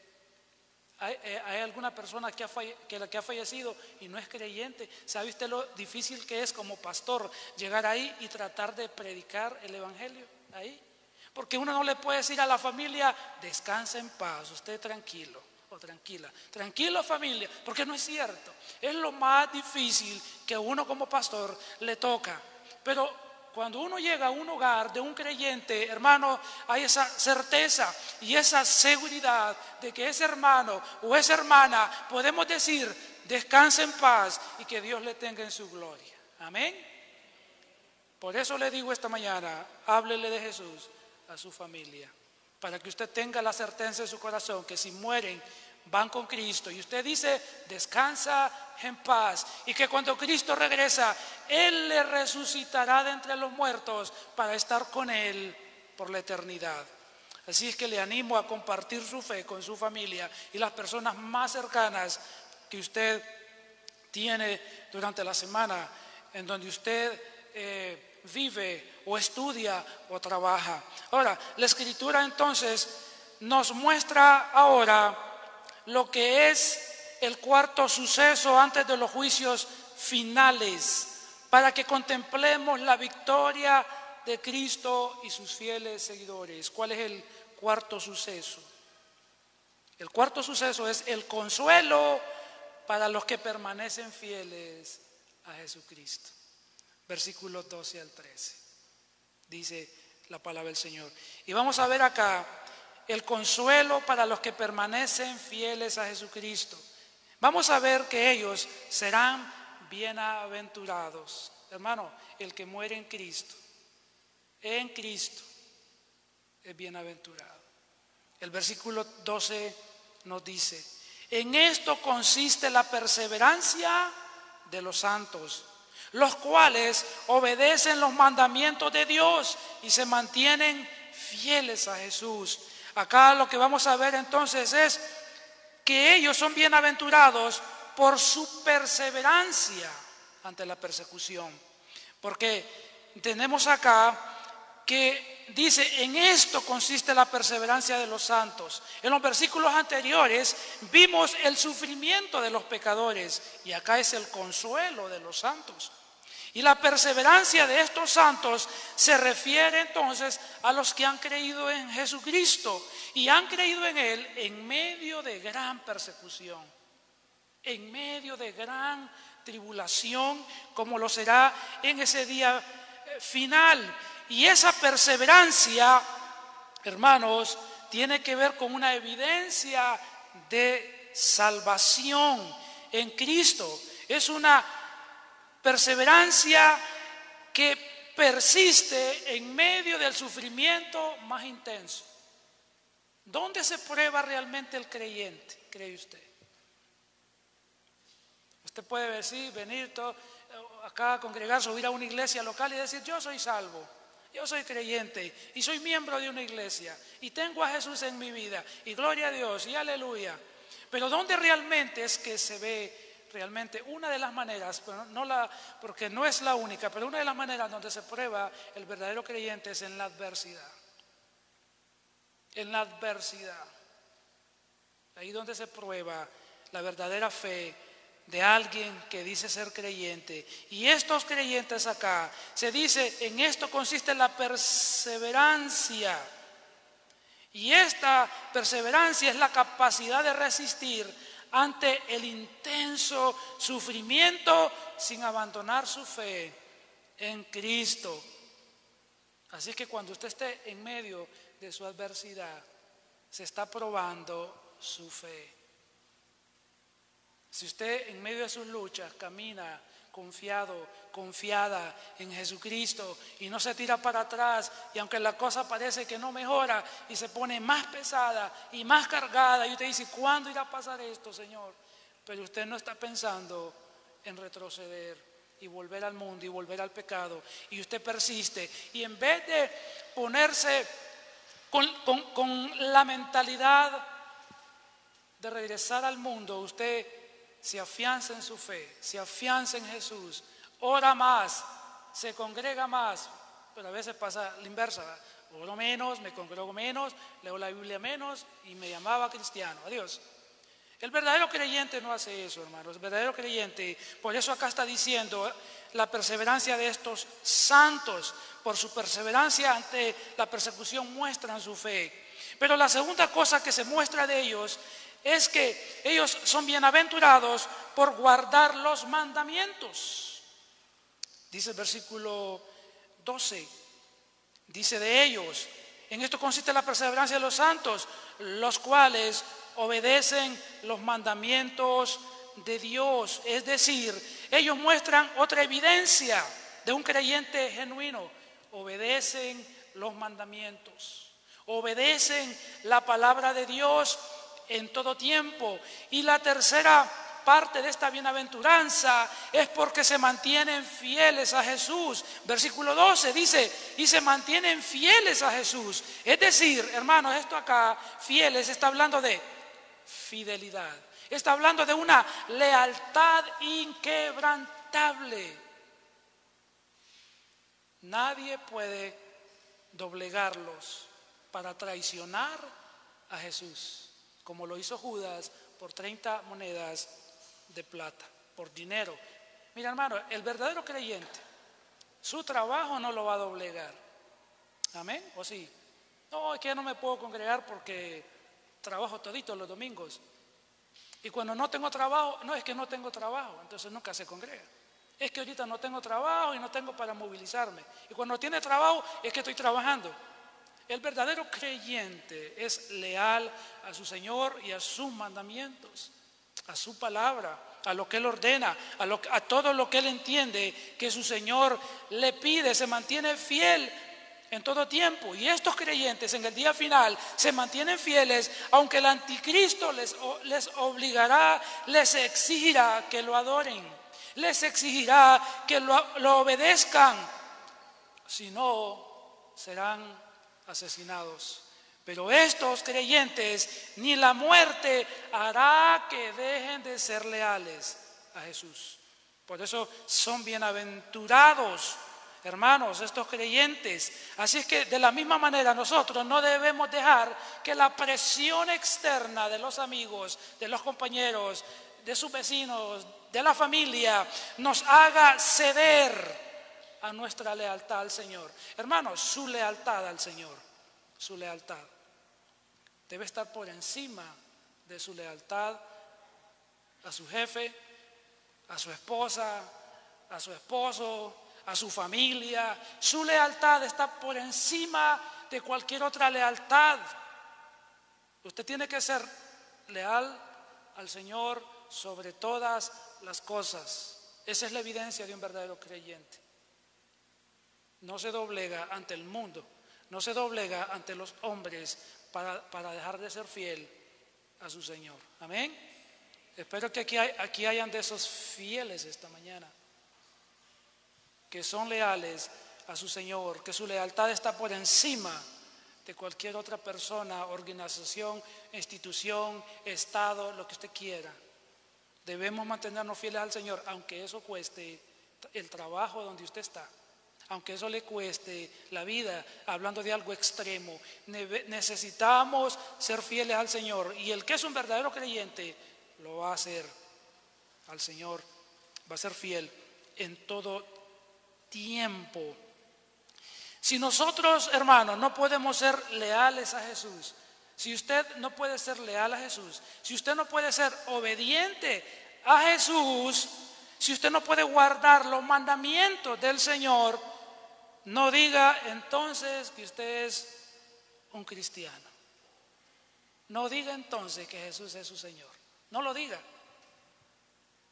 hay alguna persona que ha fallecido y no es creyente? ¿Sabe usted lo difícil que es como pastor llegar ahí y tratar de predicar el evangelio ahí? Porque uno no le puede decir a la familia descansa en paz, usted tranquilo o tranquila, tranquilo familia, porque no es cierto. Es lo más difícil que uno como pastor le toca. Pero cuando uno llega a un hogar de un creyente, hermano, hay esa certeza y esa seguridad de que ese hermano o esa hermana podemos decir descansa en paz y que Dios le tenga en su gloria. Amén. Por eso le digo esta mañana, háblele de Jesús a su familia, para que usted tenga la certeza en su corazón que si mueren van con Cristo. Y usted dice descansa en paz, y que cuando Cristo regresa Él le resucitará de entre los muertos para estar con Él por la eternidad. Así es que le animo a compartir su fe con su familia y las personas más cercanas que usted tiene durante la semana en donde usted vive o estudia o trabaja. Ahora, la Escritura entonces nos muestra ahora lo que es el cuarto suceso antes de los juicios finales, para que contemplemos la victoria de Cristo y sus fieles seguidores. ¿Cuál es el cuarto suceso? El cuarto suceso es el consuelo para los que permanecen fieles a Jesucristo. Versículos 12 al 13. Dice la palabra del Señor. Y vamos a ver acá el consuelo para los que permanecen fieles a Jesucristo. Vamos a ver que ellos serán bienaventurados. Hermano, el que muere en Cristo es bienaventurado. El versículo 12 nos dice: en esto consiste la perseverancia de los santos, los cuales obedecen los mandamientos de Dios y se mantienen fieles a Jesús. Acá lo que vamos a ver entonces es que ellos son bienaventurados por su perseverancia ante la persecución. Porque tenemos acá que dice: en esto consiste la perseverancia de los santos. En los versículos anteriores vimos el sufrimiento de los pecadores y acá es el consuelo de los santos. Y la perseverancia de estos santos se refiere entonces a los que han creído en Jesucristo y han creído en Él en medio de gran persecución, en medio de gran tribulación, como lo será en ese día final. Y esa perseverancia, hermanos, tiene que ver con una evidencia de salvación en Cristo. Es una perseverancia que persiste en medio del sufrimiento más intenso. ¿Dónde se prueba realmente el creyente, cree usted? Usted puede decir, venir acá a congregarse o ir a una iglesia local y decir: yo soy salvo, yo soy creyente y soy miembro de una iglesia y tengo a Jesús en mi vida y gloria a Dios y aleluya. Pero ¿dónde realmente es que se ve realmente? Una de las maneras, porque no es la única, pero una de las maneras donde se prueba el verdadero creyente es en la adversidad. En la adversidad. Ahí donde se prueba la verdadera fe de alguien que dice ser creyente. Y estos creyentes acá, se dice: en esto consiste la perseverancia. Y esta perseverancia es la capacidad de resistir ante el intenso sufrimiento sin abandonar su fe en Cristo. Así que cuando usted esté en medio de su adversidad, se está probando su fe. Si usted en medio de sus luchas camina confiado, confiada en Jesucristo y no se tira para atrás, y aunque la cosa parece que no mejora y se pone más pesada y más cargada, y usted dice: ¿cuándo irá a pasar esto, Señor? Pero usted no está pensando en retroceder y volver al mundo y volver al pecado, y usted persiste, y en vez de ponerse con la mentalidad de regresar al mundo, usted se afianza en su fe, se afianza en Jesús, ora más, se congrega más. Pero a veces pasa la inversa: oro menos, me congrego menos, leo la Biblia menos y me llamaba cristiano. Adiós. El verdadero creyente no hace eso, hermanos. El verdadero creyente, por eso acá está diciendo la perseverancia de estos santos. Por su perseverancia ante la persecución muestran su fe. Pero la segunda cosa que se muestra de ellos es que ellos son bienaventurados por guardar los mandamientos. Dice el versículo 12, dice de ellos: en esto consiste la perseverancia de los santos, los cuales obedecen los mandamientos de Dios. Es decir, ellos muestran otra evidencia de un creyente genuino: obedecen los mandamientos, obedecen la palabra de Dios en todo tiempo. Y la tercera parte de esta bienaventuranza es porque se mantienen fieles a Jesús. Versículo 12 dice: y se mantienen fieles a Jesús. Es decir, hermanos, esto acá, fieles, está hablando de fidelidad, está hablando de una lealtad inquebrantable. Nadie puede doblegarlos para traicionar a Jesús, como lo hizo Judas por 30 monedas de plata, por dinero. Mira, hermano, el verdadero creyente, su trabajo no lo va a doblegar. ¿Amén? ¿O sí? No, es que ya no me puedo congregar porque trabajo todito los domingos. Y cuando no tengo trabajo, no es que no tengo trabajo, entonces nunca se congrega. Es que ahorita no tengo trabajo y no tengo para movilizarme. Y cuando tiene trabajo es que estoy trabajando. El verdadero creyente es leal a su Señor y a sus mandamientos, a su palabra, a lo que Él ordena, a todo lo que Él entiende que su Señor le pide. Se mantiene fiel en todo tiempo. Y estos creyentes en el día final se mantienen fieles, aunque el anticristo les obligará, les exigirá que lo adoren, les exigirá que lo obedezcan. Si no, serán asesinados. Pero estos creyentes, ni la muerte hará que dejen de ser leales a Jesús. Por eso son bienaventurados, hermanos, estos creyentes. Así es que de la misma manera nosotros no debemos dejar que la presión externa de los amigos, de los compañeros, de sus vecinos, de la familia, nos haga ceder a nuestra lealtad al Señor. Hermanos, su lealtad al Señor, su lealtad debe estar por encima de su lealtad a su jefe, a su esposa, a su esposo, a su familia. Su lealtad está por encima de cualquier otra lealtad. Usted tiene que ser leal al Señor sobre todas las cosas. Esa es la evidencia de un verdadero creyente. No se doblega ante el mundo, no se doblega ante los hombres para dejar de ser fiel a su Señor. Amén. Espero que aquí hayan de esos fieles esta mañana, que son leales a su Señor, que su lealtad está por encima de cualquier otra persona, organización, institución, estado, lo que usted quiera. Debemos mantenernos fieles al Señor, aunque eso cueste el trabajo donde usted está, aunque eso le cueste la vida, hablando de algo extremo. Necesitamos ser fieles al Señor, y el que es un verdadero creyente lo va a hacer al Señor, va a ser fiel en todo tiempo. Si nosotros, hermanos, no podemos ser leales a Jesús, si usted no puede ser leal a Jesús, si usted no puede ser obediente a Jesús, si usted no puede guardar los mandamientos del Señor, no diga entonces que usted es un cristiano. No diga entonces que Jesús es su Señor. No lo diga.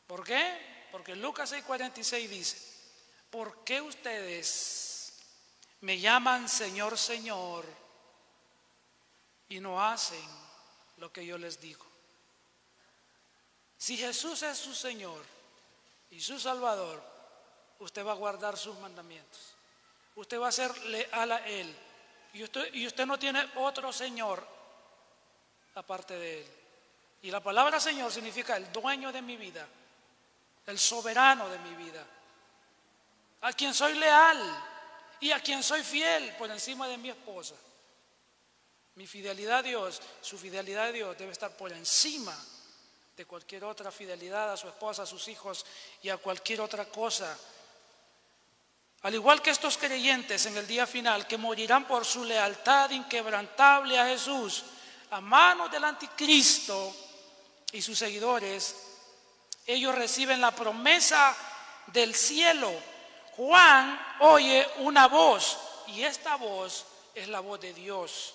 ¿Por qué? Porque Lucas 6:46 dice: ¿por qué ustedes me llaman Señor, Señor, y no hacen lo que yo les digo? Si Jesús es su Señor y su Salvador, usted va a guardar sus mandamientos. Usted va a ser leal a Él. Y usted no tiene otro Señor aparte de Él. Y la palabra Señor significa el dueño de mi vida, el soberano de mi vida, a quien soy leal y a quien soy fiel por encima de mi esposa. Mi fidelidad a Dios, su fidelidad a Dios debe estar por encima de cualquier otra fidelidad a su esposa, a sus hijos y a cualquier otra cosa. Al igual que estos creyentes en el día final, que morirán por su lealtad inquebrantable a Jesús, a manos del anticristo y sus seguidores, ellos reciben la promesa del cielo. Juan oye una voz, y esta voz es la voz de Dios,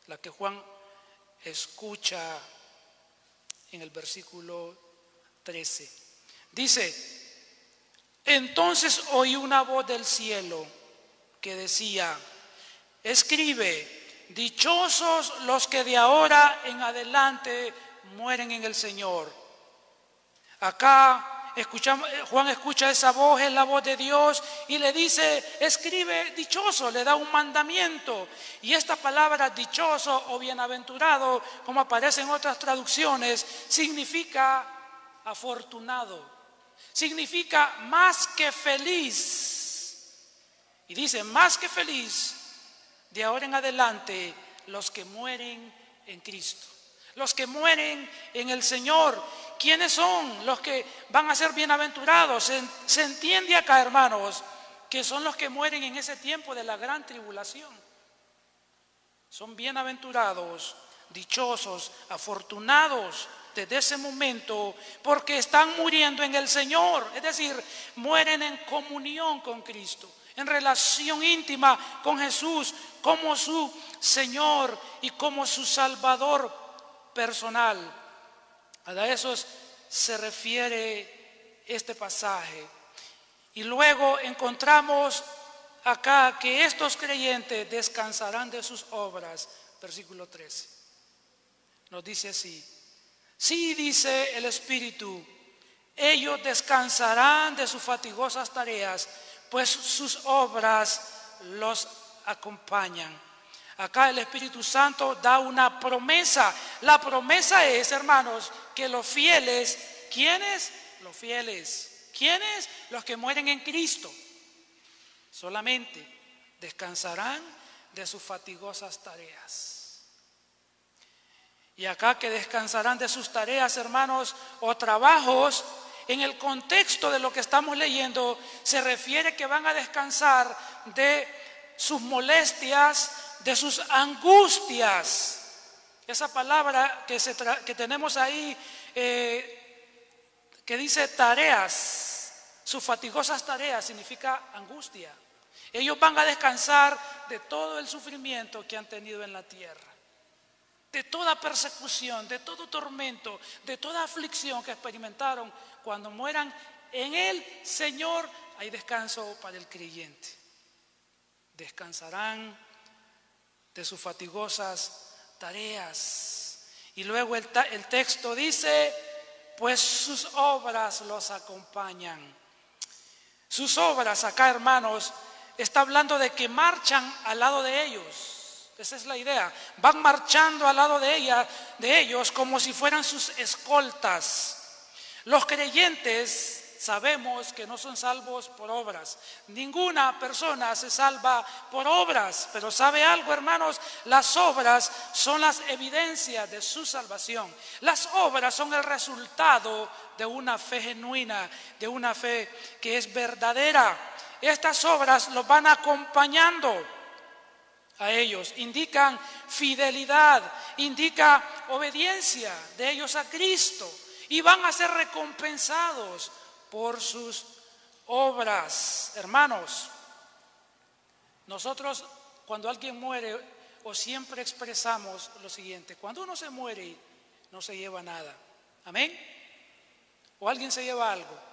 la que Juan escucha en el versículo 13. Dice: entonces oí una voz del cielo que decía: escribe, dichosos los que de ahora en adelante mueren en el Señor. Acá Juan escucha esa voz, es la voz de Dios, y le dice: escribe dichoso, le da un mandamiento. Y esta palabra dichoso o bienaventurado, como aparece en otras traducciones, significa afortunado, significa más que feliz. Y dice: más que feliz de ahora en adelante los que mueren en Cristo, los que mueren en el Señor. ¿Quiénes son los que van a ser bienaventurados? Se entiende acá, hermanos, que son los que mueren en ese tiempo de la gran tribulación. Son bienaventurados, dichosos, afortunados desde ese momento porque están muriendo en el Señor, es decir, mueren en comunión con Cristo, en relación íntima con Jesús como su Señor y como su Salvador personal. A eso se refiere este pasaje. Y luego encontramos acá que estos creyentes descansarán de sus obras, versículo 13. Nos dice así: sí, dice el Espíritu, ellos descansarán de sus fatigosas tareas, pues sus obras los acompañan. Acá el Espíritu Santo da una promesa. La promesa es, hermanos, que los fieles, ¿quiénes? Los fieles. ¿Quiénes? Los que mueren en Cristo. Solamente descansarán de sus fatigosas tareas. Y acá que descansarán de sus tareas, hermanos, o trabajos, en el contexto de lo que estamos leyendo, se refiere que van a descansar de sus molestias, de sus angustias. Esa palabra que tenemos ahí, que dice tareas, sus fatigosas tareas, significa angustia. Ellos van a descansar de todo el sufrimiento que han tenido en la tierra, de toda persecución, de todo tormento, de toda aflicción que experimentaron. Cuando mueran en el Señor, hay descanso para el creyente. Descansarán de sus fatigosas tareas. Y luego el texto dice, pues sus obras los acompañan. Sus obras acá, hermanos, está hablando de que marchan al lado de ellos. Esa es la idea. Van marchando al lado de ellos como si fueran sus escoltas. Los creyentes sabemos que no son salvos por obras. Ninguna persona se salva por obras. Pero ¿sabe algo, hermanos? Las obras son las evidencias de su salvación. Las obras son el resultado de una fe genuina, de una fe que es verdadera. Estas obras los van acompañando a ellos, indican fidelidad, indica obediencia de ellos a Cristo, y van a ser recompensados por sus obras. Hermanos, nosotros cuando alguien muere, o siempre expresamos lo siguiente: cuando uno se muere, no se lleva nada. ¿Amén? ¿O alguien se lleva algo?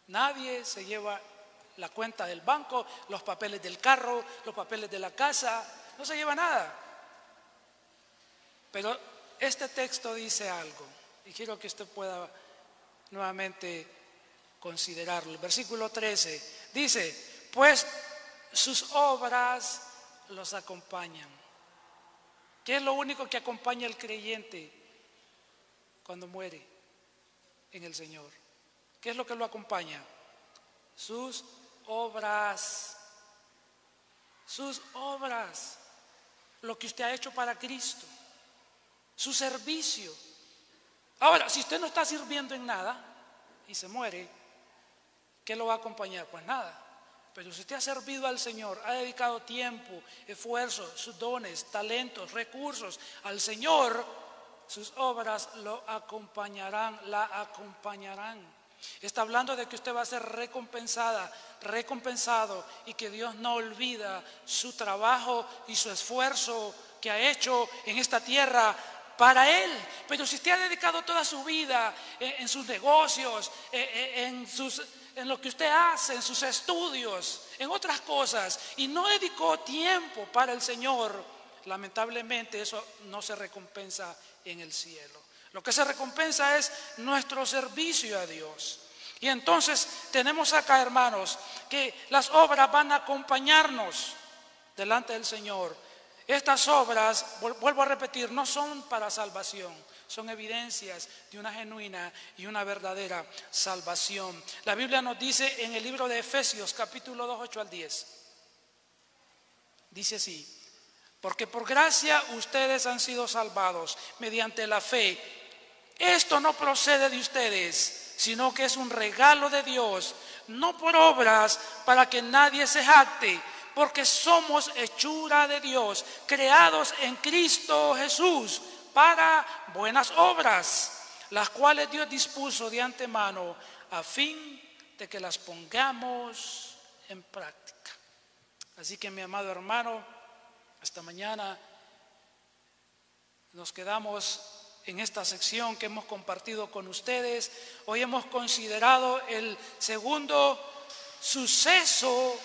Nadie se lleva la cuenta del banco, los papeles del carro, los papeles de la casa, no se lleva nada. Pero este texto dice algo, y quiero que usted pueda nuevamente considerarlo. El versículo 13 dice, pues sus obras los acompañan. ¿Qué es lo único que acompaña al creyente cuando muere en el Señor? ¿Qué es lo que lo acompaña? Sus obras. Sus obras. Lo que usted ha hecho para Cristo. Su servicio. Ahora, si usted no está sirviendo en nada y se muere, ¿qué lo va a acompañar? Pues nada. Pero si usted ha servido al Señor, ha dedicado tiempo, esfuerzo, sus dones, talentos, recursos al Señor, sus obras lo acompañarán, la acompañarán. Está hablando de que usted va a ser recompensado, y que Dios no olvida su trabajo y su esfuerzo que ha hecho en esta tierra para Él. Pero si usted ha dedicado toda su vida en sus negocios, en lo que usted hace, en sus estudios, en otras cosas, y no dedicó tiempo para el Señor, lamentablemente eso no se recompensa en el cielo. Lo que se recompensa es nuestro servicio a Dios. Y entonces tenemos acá, hermanos, que las obras van a acompañarnos delante del Señor. Estas obras, vuelvo a repetir, no son para salvación, son evidencias de una genuina y una verdadera salvación. La Biblia nos dice en el libro de Efesios, capítulo 2, 8 al 10. Dice así: porque por gracia ustedes han sido salvados mediante la fe. Esto no procede de ustedes, sino que es un regalo de Dios, no por obras para que nadie se jacte, porque somos hechura de Dios, creados en Cristo Jesús para buenas obras, las cuales Dios dispuso de antemano a fin de que las pongamos en práctica. Así que, mi amado hermano, esta mañana nos quedamos en esta sección que hemos compartido con ustedes. Hoy hemos considerado el segundo suceso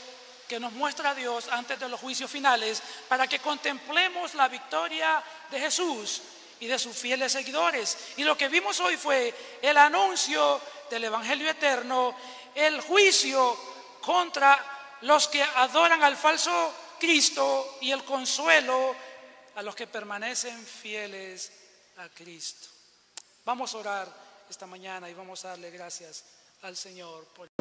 que nos muestra Dios antes de los juicios finales, para que contemplemos la victoria de Jesús y de sus fieles seguidores. Y lo que vimos hoy fue el anuncio del Evangelio eterno, el juicio contra los que adoran al falso Cristo y el consuelo a los que permanecen fieles a Cristo. Vamos a orar esta mañana y vamos a darle gracias al Señor por